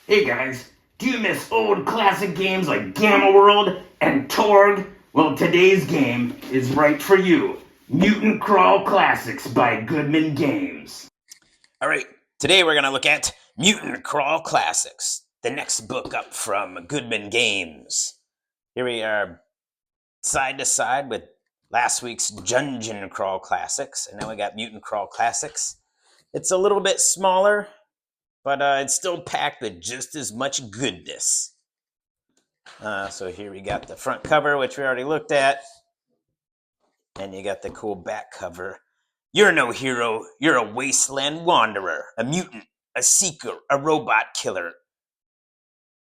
Hey guys, do you miss old classic games like Gamma World and Torg? Well, today's game is right for you. Mutant Crawl Classics by Goodman Games. All right, today we're going to look at Mutant Crawl Classics, the next book up from Goodman Games. Here we are side to side with last week's Dungeon Crawl Classics, and now we got Mutant Crawl Classics. It's a little bit smaller, but it's still packed with just as much goodness. So here we got the front cover, which we already looked at, and you got the cool back cover. You're no hero. You're a wasteland wanderer, a mutant, a seeker, a robot killer,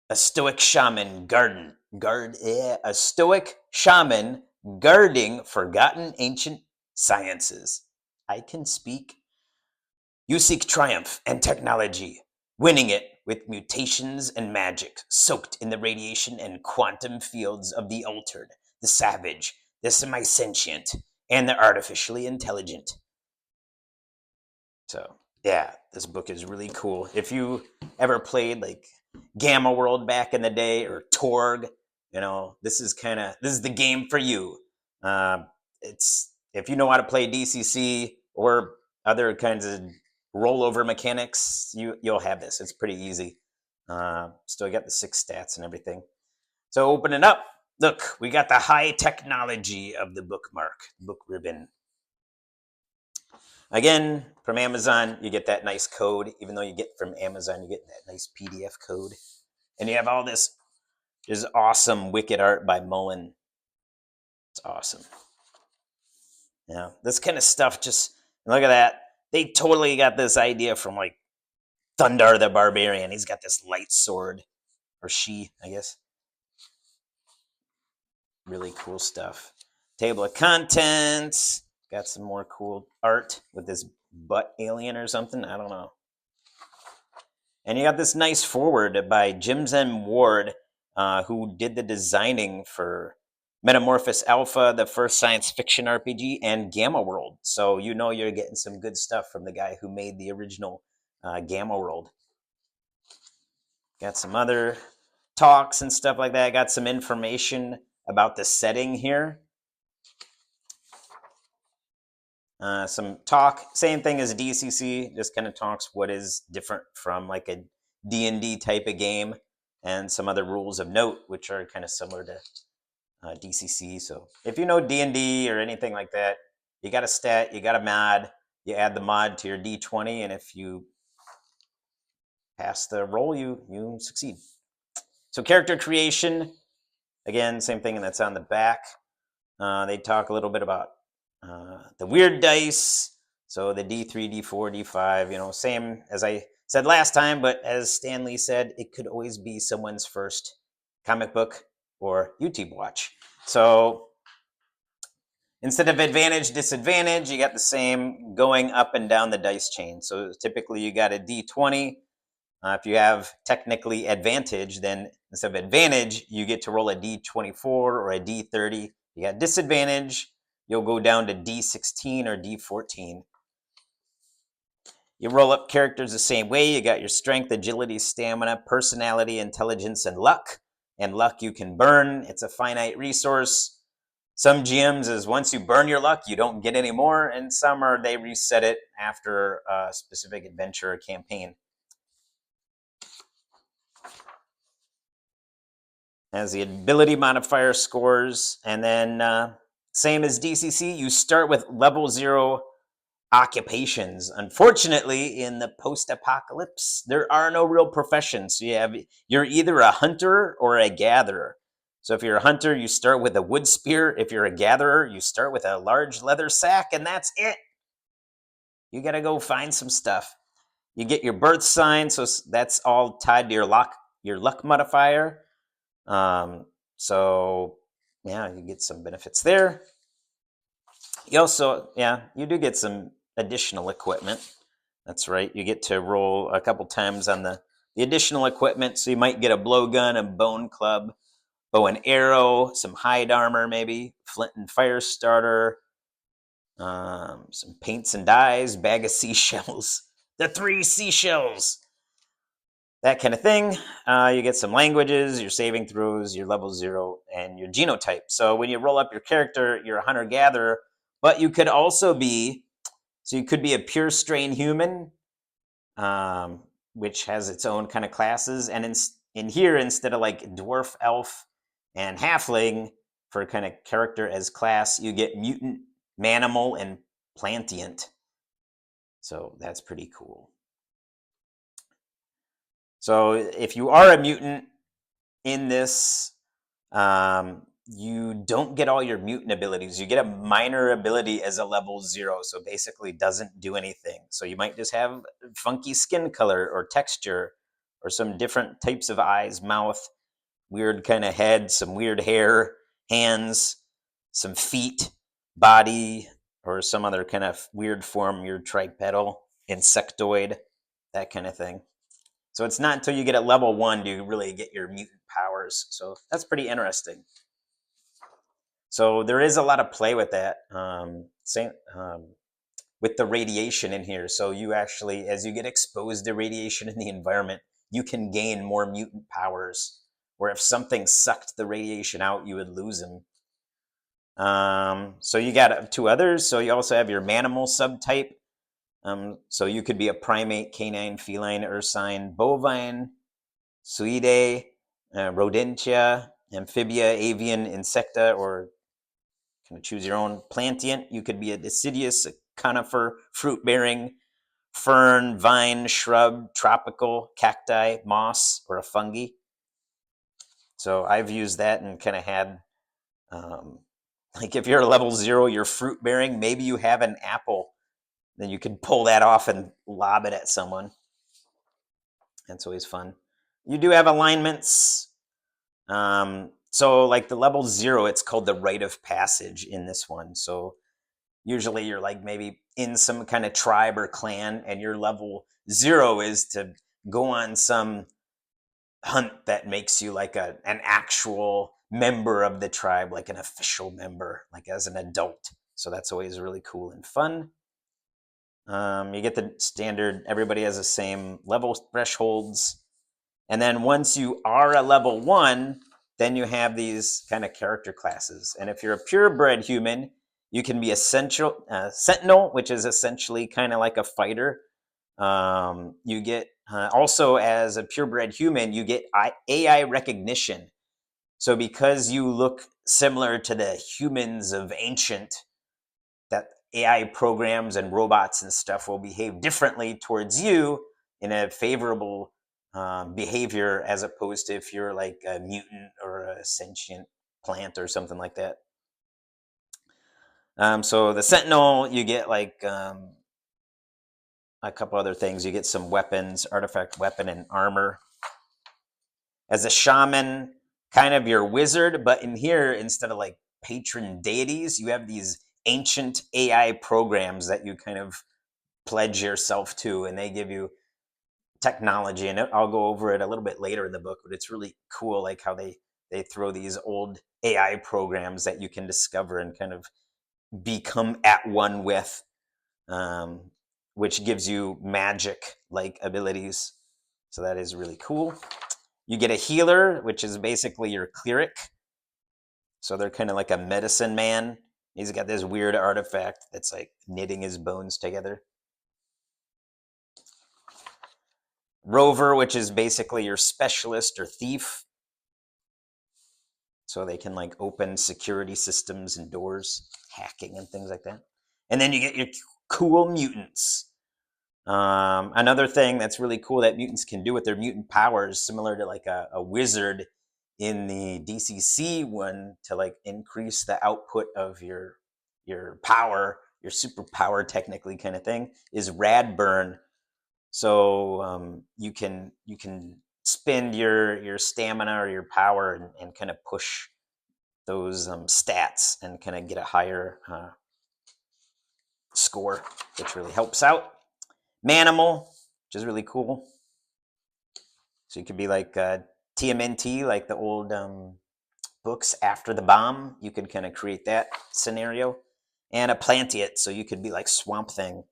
a stoic shaman a stoic shaman guarding forgotten ancient sciences. I can speak. You seek triumph and technology, winning it with mutations and magic, soaked in the radiation and quantum fields of the altered, the savage, the semi-sentient, and the artificially intelligent. So, yeah, this book is really cool. If you ever played like Gamma World back in the day or Torg, this is the game for you. It's if you know how to play DCC or other kinds of rollover mechanics, you'll have this. It's pretty easy. Still got the 6 stats and everything. So open it up. Look, we got the high technology of the bookmark, book ribbon. Again, from Amazon, you get that nice code. Even though you get from Amazon, you get that nice PDF code. And you have all this awesome wicked art by Mullen. It's awesome. Yeah, this kind of stuff, just look at that. They totally got this idea from like Thundar the Barbarian. He's got this light sword, or she, I guess. Really cool stuff. Table of contents. Got some more cool art with this butt alien or something. I don't know. And you got this nice foreword by Jim Zen Ward, who did the designing for Metamorphosis Alpha, the first science fiction RPG, and Gamma World. So you know you're getting some good stuff from the guy who made the original Gamma World. Got some other talks and stuff like that. Got some information about the setting here. Some talk, same thing as DCC, just kind of talks what is different from like a D&D type of game, and some other rules of note, which are kind of similar to DCC. So if you know D&D or anything like that, you got a stat, you got a mod, you add the mod to your D20, and if you pass the roll, you succeed. So character creation, again, same thing, and that's on the back. They talk a little bit about the weird dice, so the D3, D4, D5, same as I said last time, but as Stan Lee said, it could always be someone's first comic book or YouTube watch. So instead of advantage, disadvantage, you got the same going up and down the dice chain. So typically you got a D20. If you have technically advantage, then instead of advantage, you get to roll a D24 or a D30. You got disadvantage, you'll go down to D16 or D14. You roll up characters the same way. You got your strength, agility, stamina, personality, intelligence, and luck. And luck you can burn. It's a finite resource. Some GMs is once you burn your luck, you don't get any more. And some are they reset it after a specific adventure or campaign. As the ability modifier scores. And then same as DCC, you start with level 0 occupations. Unfortunately, in the post-apocalypse, there are no real professions. So you're either a hunter or a gatherer. So if you're a hunter, you start with a wood spear. If you're a gatherer, you start with a large leather sack, and that's it. You got to go find some stuff. You get your birth sign, so that's all tied to your luck modifier. So yeah, you get some benefits there. You also, you do get some additional equipment. That's right. You get to roll a couple times on the additional equipment. So you might get a blowgun, a bone club, bow and arrow, some hide armor, maybe flint and fire starter, some paints and dyes, bag of seashells. The 3 seashells. that kind of thing. You get some languages, your saving throws, your level 0, and your genotype. So when you roll up your character, you're a hunter-gatherer, but you could also be, so you could be a pure strain human, which has its own kind of classes. And in here, instead of like dwarf, elf, and halfling for kind of character as class, you get mutant, manimal, and plantient. So that's pretty cool. So if you are a mutant in this, you don't get all your mutant abilities. You get a minor ability as a level 0, so basically doesn't do anything. So you might just have funky skin color or texture or some different types of eyes, mouth, weird kind of head, some weird hair, hands, some feet, body, or some other kind of weird form, weird tripedal, insectoid, that kind of thing. So it's not until you get at level 1 do you really get your mutant powers. So that's pretty interesting. So there is a lot of play with that, with the radiation in here. So you actually, as you get exposed to radiation in the environment, you can gain more mutant powers. Where if something sucked the radiation out, you would lose them. So you got 2 others. So you also have your manimal subtype. So you could be a primate, canine, feline, ursine, bovine, suidae, rodentia, amphibia, avian, insecta, or kind of choose your own. Plantient, you could be a deciduous, a conifer, fruit-bearing, fern, vine, shrub, tropical, cacti, moss, or a fungi. So I've used that and kind of had, like if you're a level 0, you're fruit-bearing, maybe you have an apple, then you could pull that off and lob it at someone. That's always fun. You do have alignments. So like the level 0, it's called the rite of passage in this one. So usually you're like maybe in some kind of tribe or clan, and your level 0 is to go on some hunt that makes you like an actual member of the tribe, like an official member, like as an adult. So that's always really cool and fun. You get the standard, everybody has the same level thresholds. And then once you are a level 1, then you have these kind of character classes. And if you're a purebred human, you can be a sentinel, which is essentially kind of like a fighter. You get also as a purebred human, you get AI recognition. So because you look similar to the humans of ancient, that AI programs and robots and stuff will behave differently towards you in a favorable behavior, as opposed to if you're like a mutant or a sentient plant or something like that. So the Sentinel, you get like a couple other things. You get some weapons, artifact weapon, and armor. As a shaman, kind of your wizard, but in here, instead of like patron deities, you have these ancient AI programs that you kind of pledge yourself to, and they give you technology. And I'll go over it a little bit later in the book, but it's really cool, like how they throw these old AI programs that you can discover and kind of become at one with, which gives you magic like abilities. So that is really cool. You get a healer, which is basically your cleric. So they're kind of like a medicine man. He's got this weird artifact that's like knitting his bones together. Rover, which is basically your specialist or thief. So they can like open security systems and doors, hacking and things like that. And then you get your cool mutants. Another thing that's really cool that mutants can do with their mutant powers, similar to like a wizard in the DCC one, to like increase the output of your power, your superpower technically kind of thing, is rad burn. So you can spend your stamina or your power and kind of push those stats and kind of get a higher score, which really helps out. Manimal, which is really cool. So you could be like TMNT, like the old books After the Bomb. You could kind of create that scenario. And a Plantiate, so you could be like Swamp Thing.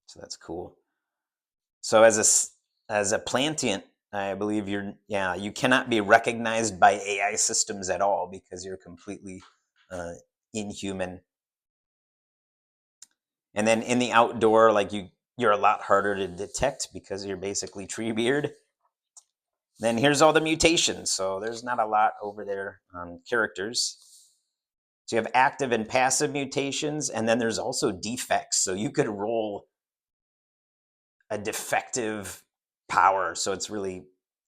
So that's cool. So as as a plantient, I believe you cannot be recognized by AI systems at all because you're completely inhuman. And then in the outdoor, like you're a lot harder to detect because you're basically Treebeard. Then here's all the mutations. So there's not a lot over there on characters. So you have active and passive mutations, and then there's also defects. So you could roll a defective power, so it's really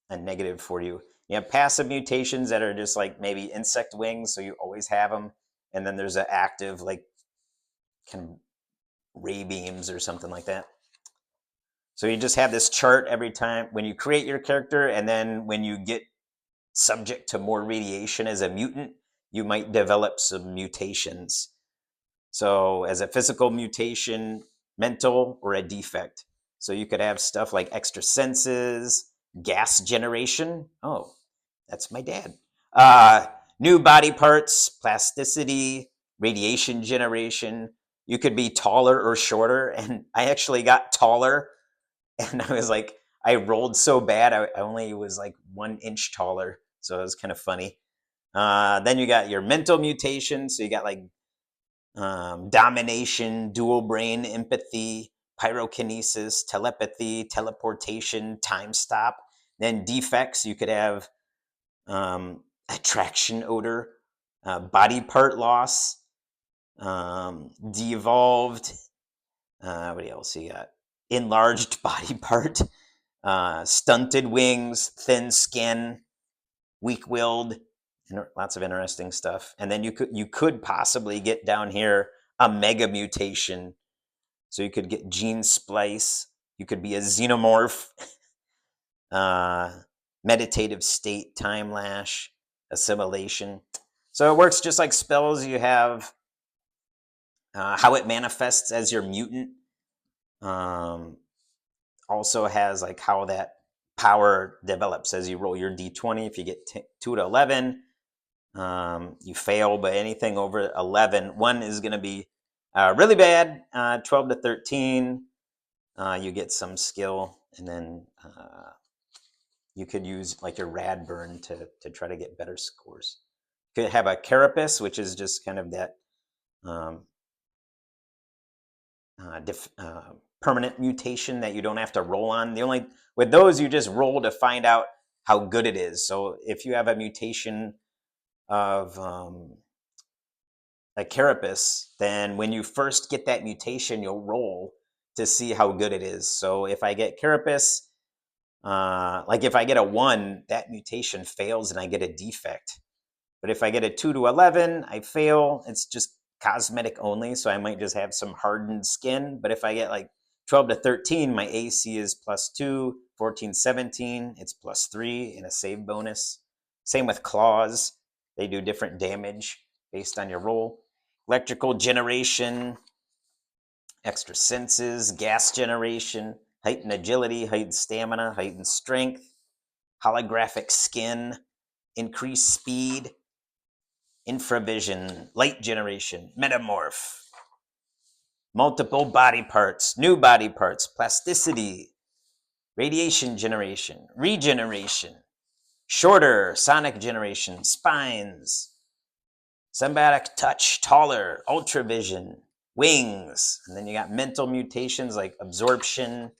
a negative for you. You have passive mutations that are just like maybe insect wings, so you always have them. And then there's an active, like kind of ray beams or something like that. So you just have this chart every time when you create your character, and then when you get subject to more radiation as a mutant, you might develop some mutations. So, as a physical mutation, mental, or a defect. So, you could have stuff like extra senses, gas generation. Oh, that's my dad. New body parts, plasticity, radiation generation. You could be taller or shorter. And I actually got taller. And I was like, I rolled so bad, I only was like 1 inch taller. So, it was kind of funny. Then you got your mental mutation. So, you got like domination, dual brain, empathy, pyrokinesis, telepathy, teleportation, time stop. Then defects, you could have attraction odor, body part loss, de-evolved. What else you got? Enlarged body part, stunted wings, thin skin, weak-willed, and lots of interesting stuff. And then you could possibly get down here a mega mutation. So you could get gene splice. You could be a xenomorph, meditative state, time lash, assimilation. So it works just like spells. You have how it manifests as your mutant. Also has like how that power develops as you roll your d20. If you get 2 to 11, you fail, but anything over 11, 1 is going to be really bad. 12 to 13, you get some skill, and then you could use like your rad burn to try to get better scores. You could have a carapace, which is just kind of that um, permanent mutation that you don't have to roll on. With those, you just roll to find out how good it is. So if you have a mutation of a carapace, then when you first get that mutation, you'll roll to see how good it is. So if I get carapace, like if I get a 1, that mutation fails and I get a defect. But if I get a 2 to 11, I fail. It's just cosmetic only, so I might just have some hardened skin. But if I get like 12 to 13, my AC is +2, 14, 17, it's +3, and a save bonus. Same with claws. They do different damage based on your roll. Electrical generation, extra senses, gas generation, heightened agility, heightened stamina, heightened strength, holographic skin, increased speed, infravision, light generation, metamorph, multiple body parts, new body parts, plasticity, radiation generation, regeneration, shorter, sonic generation, spines, symbiotic touch, taller, ultravision, wings. And then you got mental mutations like absorption,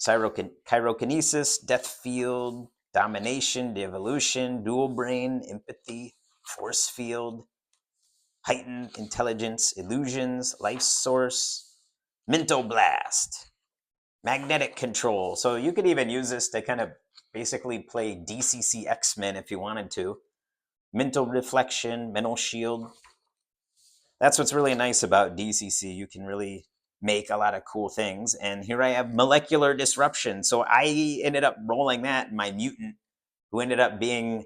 chirokinesis, death field, domination, devolution, dual brain, empathy, force field, heightened intelligence, illusions, life source, mental blast, magnetic control. So you could even use this to kind of basically play DCC X-Men if you wanted to. Mental deflection, mental shield. That's what's really nice about DCC. You can really make a lot of cool things. And here I have molecular disruption. So I ended up rolling that in my mutant, who ended up being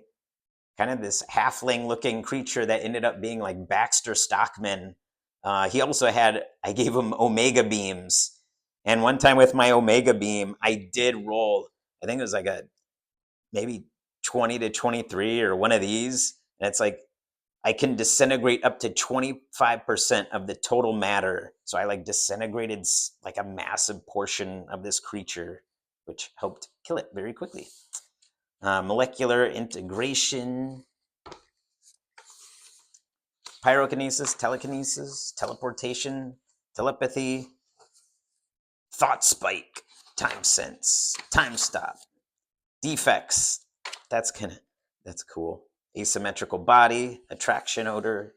kind of this halfling looking creature that ended up being like Baxter Stockman. He also I gave him Omega beams. And one time with my Omega beam, I did roll, I think it was like maybe 20 to 23 or one of these. And it's like, I can disintegrate up to 25% of the total matter. So I like disintegrated like a massive portion of this creature which helped kill it very quickly. Molecular integration, pyrokinesis, telekinesis, teleportation, telepathy, thought spike, time sense, time stop, defects. That's cool. Asymmetrical body, attraction odor,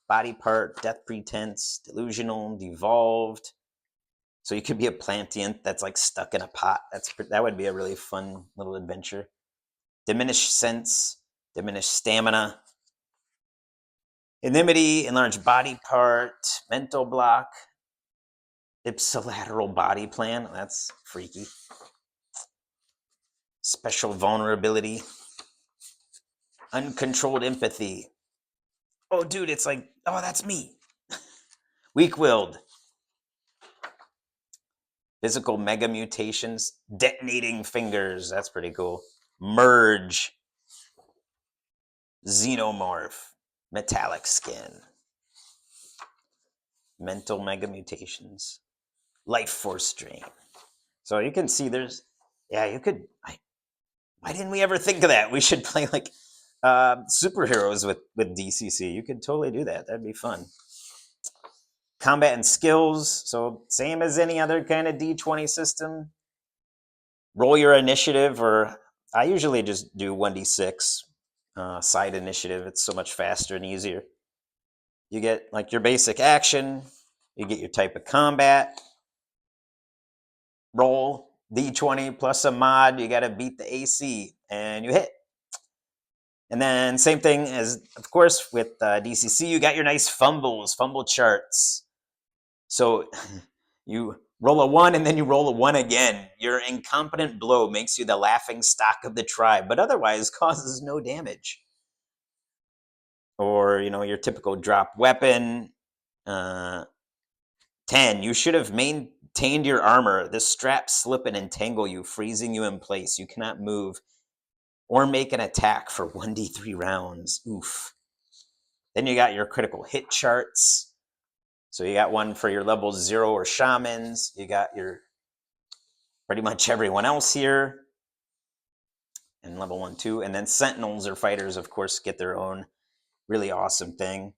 body part, death pretense, delusional, devolved. So you could be a plantient that's like stuck in a pot. That would be a really fun little adventure. Diminished sense, diminished stamina, inimity, enlarged body part, mental block, ipsilateral body plan. That's freaky. Special vulnerability, uncontrolled empathy. Oh, dude, it's like, oh, that's me. Weak-willed. Physical mega mutations, detonating fingers. That's pretty cool. Merge, xenomorph, metallic skin, mental mega mutations, life force drain. So you can see you could. Why didn't we ever think of that? We should play like superheroes with DCC. You could totally do that. That'd be fun. Combat and skills. So same as any other kind of D20 system. Roll your initiative, or I usually just do 1d6 side initiative. It's so much faster and easier. You get like your basic action. You get your type of combat. Roll D20 plus a mod. You got to beat the AC, and you hit. And then same thing as, of course, with DCC, you got your nice fumble charts. So you roll a 1 and then you roll a 1 again. Your incompetent blow makes you the laughing stock of the tribe, but otherwise causes no damage. Or, your typical drop weapon. 10, you should have maintained your armor. The straps slip and entangle you, freezing you in place. You cannot move or make an attack for 1d3 rounds. Oof. Then you got your critical hit charts. So you got one for your level 0 or shamans. You got your pretty much everyone else here. And level 1, 2. And then sentinels or fighters, of course, get their own really awesome thing.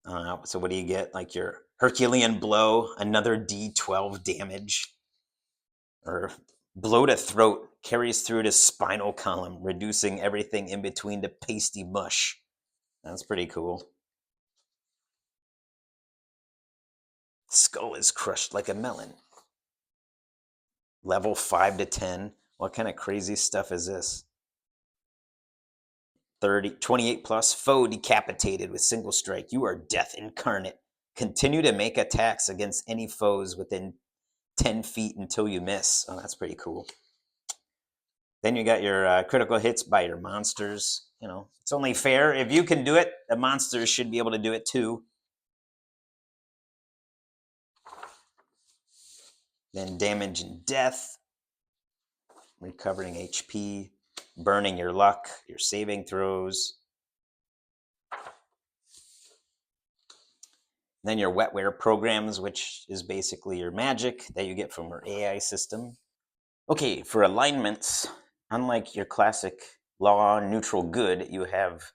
So what do you get? Like your Herculean blow, another D12 damage. Or blow to throat, carries through to spinal column, reducing everything in between to pasty mush. That's pretty cool. Skull is crushed like a melon. Level 5 to 10. What kind of crazy stuff is this? 28 plus. Foe decapitated with single strike. You are death incarnate. Continue to make attacks against any foes within 10 feet until you miss. Oh, that's pretty cool. Then you got your critical hits by your monsters. It's only fair. If you can do it, the monsters should be able to do it too. Then damage and death. Recovering HP. Burning your luck. Your saving throws. Then your wetware programs, which is basically your magic that you get from your AI system. Okay, for alignments, unlike your classic law, neutral, good, you have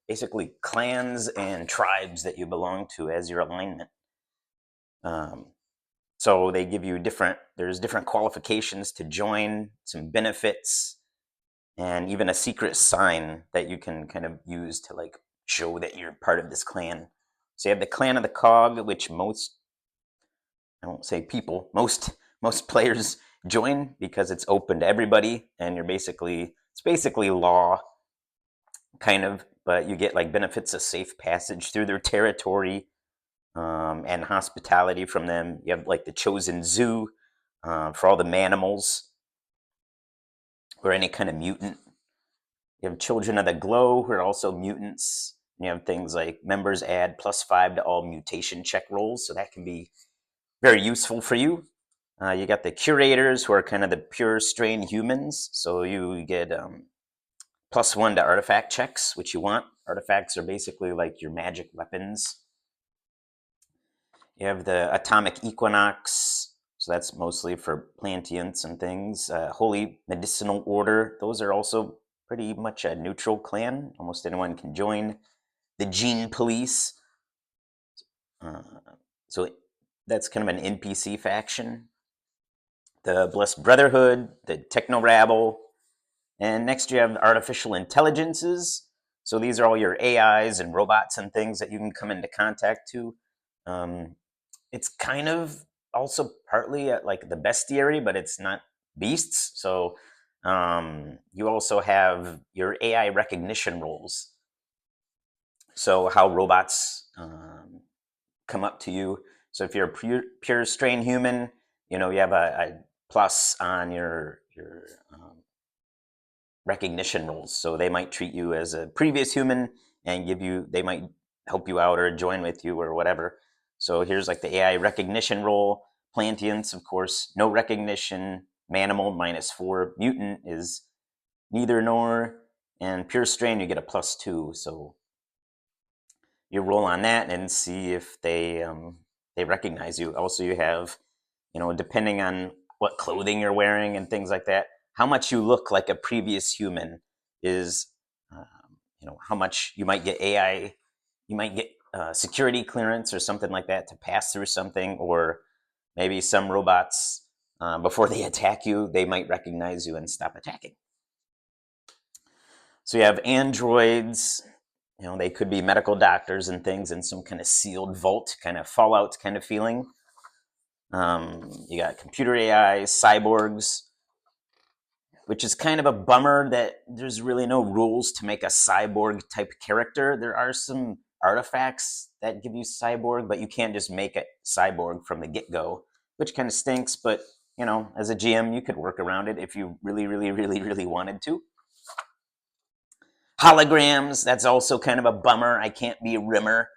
basically clans and tribes that you belong to as your alignment. So they give you there's different qualifications to join, some benefits, and even a secret sign that you can kind of use to like show that you're part of this clan. So you have the clan of the cog, which most players join because it's open to everybody, and it's basically law, kind of, but you get like benefits of safe passage through their territory, and hospitality from them. You have like the chosen zoo for all the manimals or any kind of mutant. You have children of the glow who are also mutants. You have things like members add +5 to all mutation check rolls, so that can be very useful for you. You got the curators who are kind of the pure strain humans, so you get +1 to artifact checks, which you want. Artifacts are basically like your magic weapons. You have the atomic equinox, So that's mostly for plantients and things. Holy Medicinal Order, those are also pretty much a neutral clan. Almost anyone can join. The Gene Police, uh, so that's kind of an NPC faction. The Blessed Brotherhood, the Techno Rabble, and next you have artificial intelligences. So these are all your AIs and robots and things that you can come into contact to. Um, it's kind of also partly at like the bestiary, but it's not beasts. So you also have your AI recognition roles. So how robots come up to you. So if you're a pure strain human, you have a plus on your recognition roles. So they might treat you as a previous human and they might help you out or join with you or whatever. So here's like the AI recognition role. Plantians, of course, no recognition. Manimal -4. Mutant is neither nor. And pure strain, you get a +2. So you roll on that and see if they recognize you. Also, you have, depending on what clothing you're wearing and things like that, how much you look like a previous human is, how much you might get AI, you might get security clearance or something like that to pass through something, or maybe some robots, before they attack you, they might recognize you and stop attacking. So you have androids. They could be medical doctors and things in some kind of sealed vault, kind of Fallout kind of feeling. You got computer AIs, cyborgs, which is kind of a bummer that there's really no rules to make a cyborg type character. There are some artifacts that give you cyborg, but you can't just make it cyborg from the get-go, which kind of stinks. But, as a GM, you could work around it if you really, really, really, really wanted to. Holograms, that's also kind of a bummer. I can't be Rimmer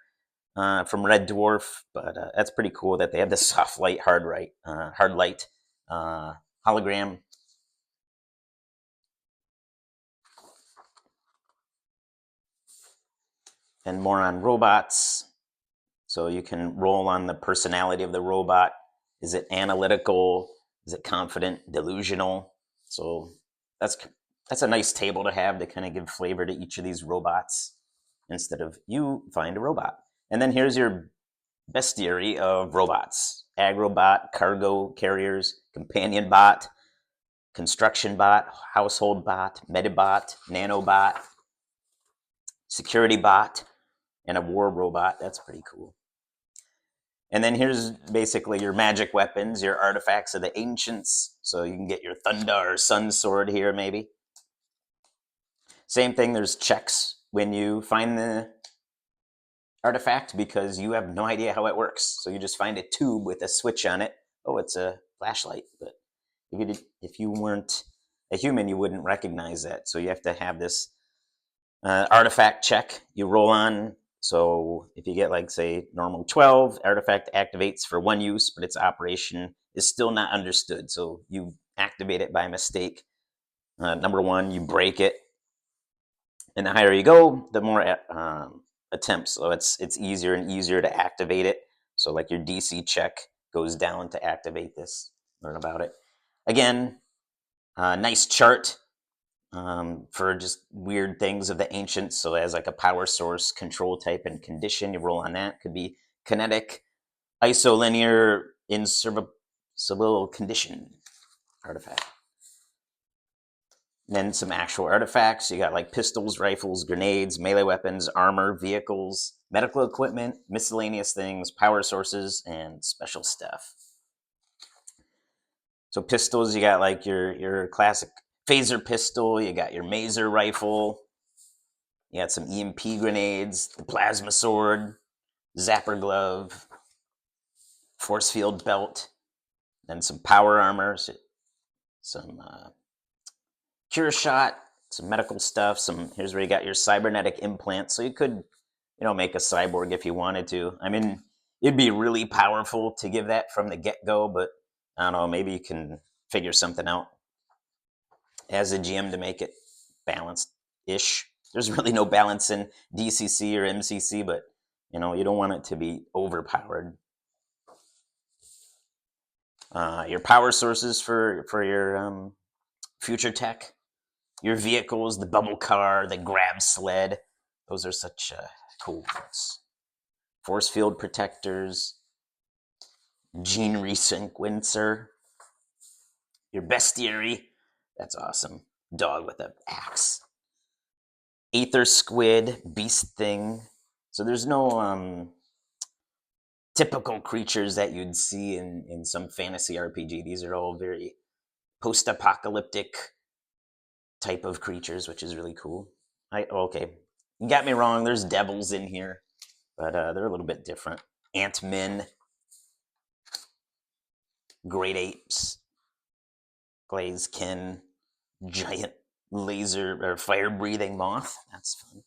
from Red Dwarf, but that's pretty cool that they have the soft light, hard light hologram. And more on robots. So you can roll on the personality of the robot. Is it analytical? Is it confident, delusional? So that's a nice table to have to kind of give flavor to each of these robots instead of you find a robot. And then here's your bestiary of robots: agrobot, cargo carriers, companion bot, construction bot, household bot, medibot, nanobot, security bot, and a war robot. That's pretty cool. And then here's basically your magic weapons, your artifacts of the ancients. So you can get your Thundar Sun Sword here, maybe. Same thing, there's checks when you find the artifact because you have no idea how it works. So you just find a tube with a switch on it. Oh, it's a flashlight. But if you weren't a human, you wouldn't recognize that. So you have to have this artifact check. You roll on. So if you get like, say, normal 12, artifact activates for one use, but its operation is still not understood. So you activate it by mistake. Number one, you break it. And the higher you go, the more attempts. So it's easier and easier to activate it. So like your DC check goes down to activate this. Learn about it. Again, nice chart for just weird things of the ancients. So as like a power source, control type, and condition, you roll on that. Could be kinetic, isolinear, inservible condition artifact. And then some actual artifacts. You got like pistols, rifles, grenades, melee weapons, armor, vehicles, medical equipment, miscellaneous things, power sources, and special stuff. So pistols, you got like your classic phaser pistol, you got your mazer rifle, you got some EMP grenades, the plasma sword, zapper glove, force field belt, then some power armor, some cure shot, some medical stuff. Here's where you got your cybernetic implant. So you could, make a cyborg if you wanted to. I mean, it'd be really powerful to give that from the get-go, but I don't know, maybe you can figure something out as a GM to make it balanced-ish. There's really no balance in DCC or MCC, but you don't want it to be overpowered. Your power sources for your future tech, your vehicles, the bubble car, the grab sled. Those are such cool ones. Force field protectors, gene resequencer, your bestiary. That's awesome. Dog with an axe. Aether squid, beast thing. So there's no typical creatures that you'd see in some fantasy RPG. These are all very post-apocalyptic type of creatures, which is really cool. Okay, you got me wrong. There's devils in here, but they're a little bit different. Ant-men, great apes, glazekin, giant laser or fire-breathing moth. That's fun.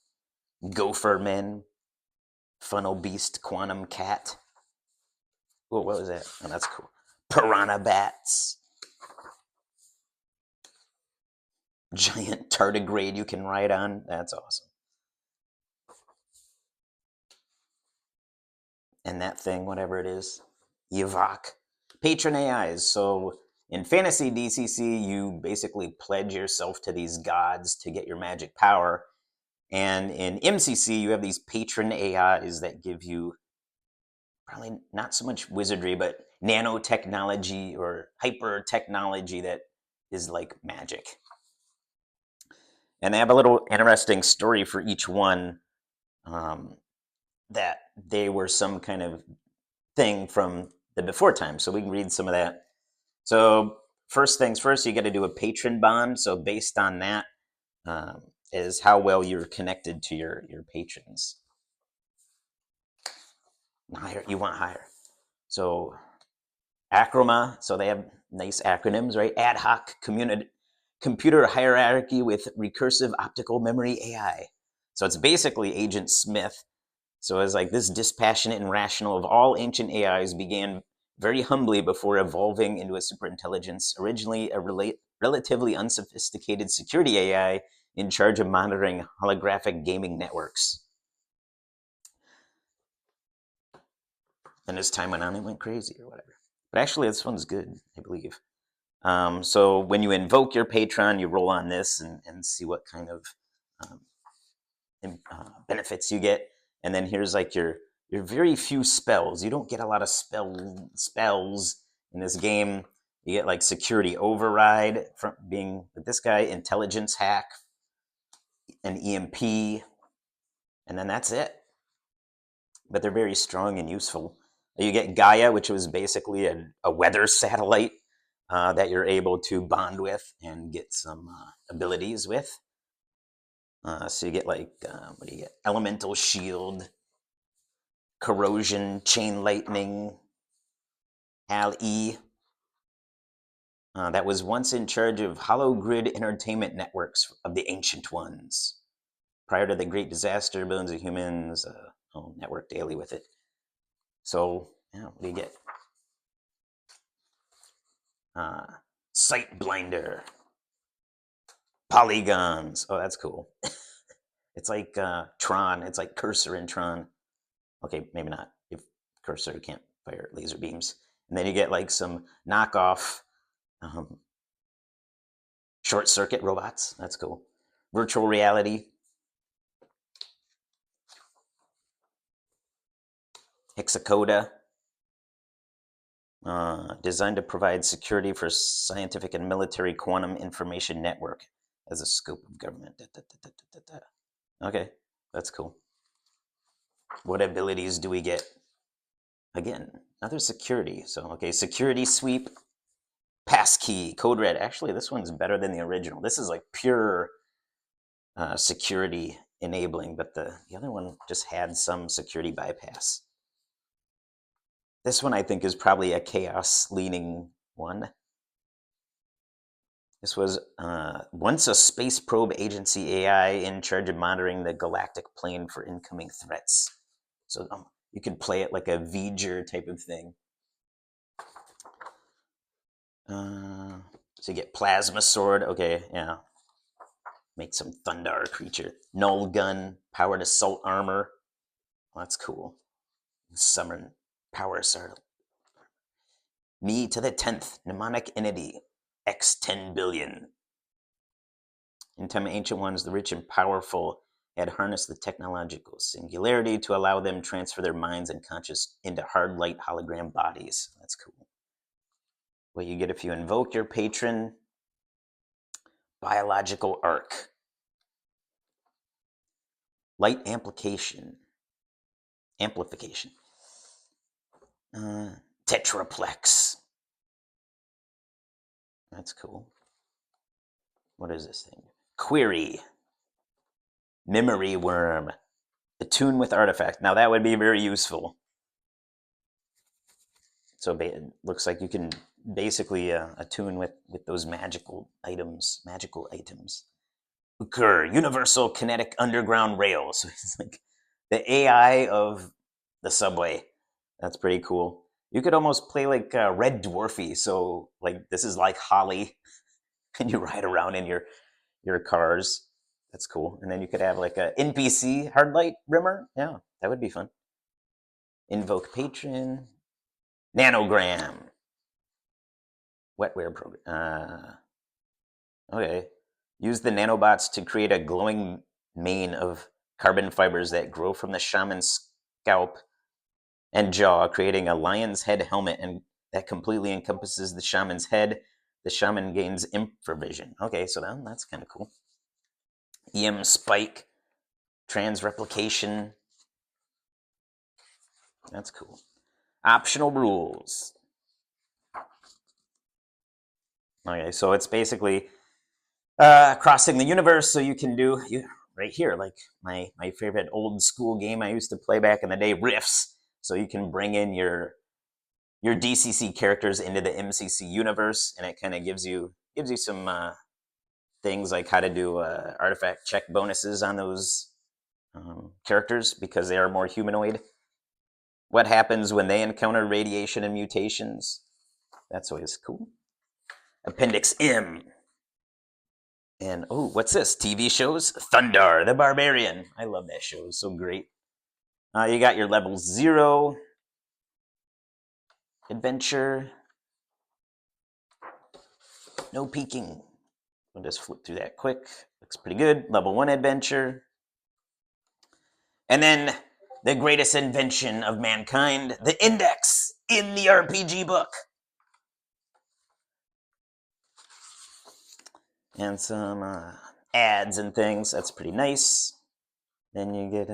Gopher men, funnel beast, quantum cat. Oh, what was that? Oh, that's cool. Piranha bats, giant tardigrade you can ride on. That's awesome. And that thing, whatever it is, Yvok. Patron AIs. So in Fantasy DCC, you basically pledge yourself to these gods to get your magic power. And in MCC, you have these patron AIs that give you probably not so much wizardry, but nanotechnology or hyper technology that is like magic. And they have a little interesting story for each one, that they were some kind of thing from the before time. So we can read some of that. So first things first, you got to do a patron bond. So based on that, is how well you're connected to your patrons. Higher, you want higher. So Acroma, so they have nice acronyms, right? Ad hoc computer hierarchy with recursive optical memory AI. So it's basically Agent Smith. So it's like this dispassionate and rational of all ancient AIs began very humbly before evolving into a superintelligence, originally a relatively unsophisticated security AI in charge of monitoring holographic gaming networks. And as time went on, it went crazy or whatever. But actually, this one's good, I believe. So when you invoke your patron, you roll on this and see what kind of benefits you get. And then here's like your very few spells. You don't get a lot of spells in this game. You get like security override from being with this guy, intelligence hack, an EMP, and then that's it. But they're very strong and useful. You get Gaia, which was basically a weather satellite that you're able to bond with and get some abilities with. So you get like, what do you get? Elemental shield, corrosion, chain lightning, Hal E. That was once in charge of hologrid entertainment networks of the ancient ones. Prior to the Great Disaster, billions of humans network daily with it. So, yeah, what do you get? Sight blinder, polygons. Oh, that's cool. It's like Tron. It's like Cursor in Tron. Okay, maybe not. If Cursor can't fire laser beams, and then you get like some knockoff short circuit robots. That's cool. Virtual reality. Hexacoda. Designed to provide security for scientific and military quantum information network as a scope of government. Okay, that's cool. What abilities do we get? Again, another security. So, okay, security sweep, passkey, code red. Actually, this one's better than the original. This is like pure security enabling, but the other one just had some security bypass. This one I think is probably a chaos leaning one. This was once a space probe agency AI in charge of monitoring the galactic plane for incoming threats. So you could play it like a V'ger type of thing. So you get plasma sword. Okay, yeah. Make some Thundar creature. Null gun, powered assault armor. Well, that's cool. Summon power assault. Me to the 10th, mnemonic entity, x 10 billion. In time of ancient ones, the rich and powerful had harnessed the technological singularity to allow them transfer their minds and conscious into hard light hologram bodies. That's cool. What you get if you invoke your patron, biological arc, light amplification, tetraplex. That's cool. What is this thing? Query, memory worm, attune with artifact. Now that would be very useful. So it looks like you can basically attune with those magical items. Occur, universal kinetic underground rail. So it's like the AI of the subway. That's pretty cool. You could almost play like Red Dwarfy. So like this is like Holly, and you ride around in your cars. That's cool. And then you could have like a NPC hard light rimmer. Yeah, that would be fun. Invoke patron. Nanogram. Wetware program. Okay. Use the nanobots to create a glowing mane of carbon fibers that grow from the shaman's scalp and jaw, creating a lion's head helmet and that completely encompasses the shaman's head. The shaman gains infravision. Okay, so that's kind of cool. EM spike, transreplication. That's cool. Optional rules. Okay, so it's basically crossing the universe. So you can do right here, like my favorite old school game I used to play back in the day, Rifts. So you can bring in your DCC characters into the MCC universe, and it kind of gives you some things like how to do artifact check bonuses on those characters because they are more humanoid. What happens when they encounter radiation and mutations? That's always cool. Appendix M. And oh, what's this? TV shows? Thundar the Barbarian. I love that show. It's so great. You got your level 0 adventure. No peeking. We'll just flip through that quick. Looks pretty good. Level 1 adventure. And then the greatest invention of mankind, the index in the RPG book. And some ads and things. That's pretty nice. Then you get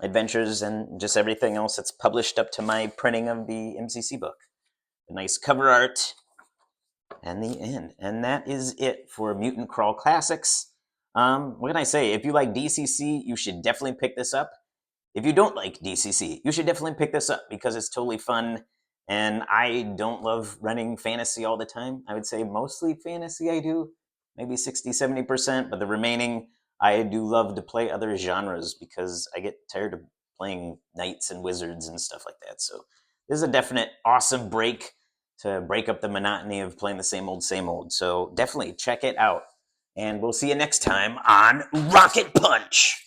adventures and just everything else that's published up to my printing of the MCC book. A nice cover art. And the end. And that is it for Mutant Crawl Classics. What can I say? If you like DCC, you should definitely pick this up. If you don't like DCC, you should definitely pick this up because it's totally fun. And I don't love running fantasy all the time. I would say mostly fantasy I do, maybe 60, 70%, but the remaining I do love to play other genres because I get tired of playing knights and wizards and stuff like that. So this is a definite awesome break to break up the monotony of playing the same old, same old. So definitely check it out. And we'll see you next time on Rocket Punch.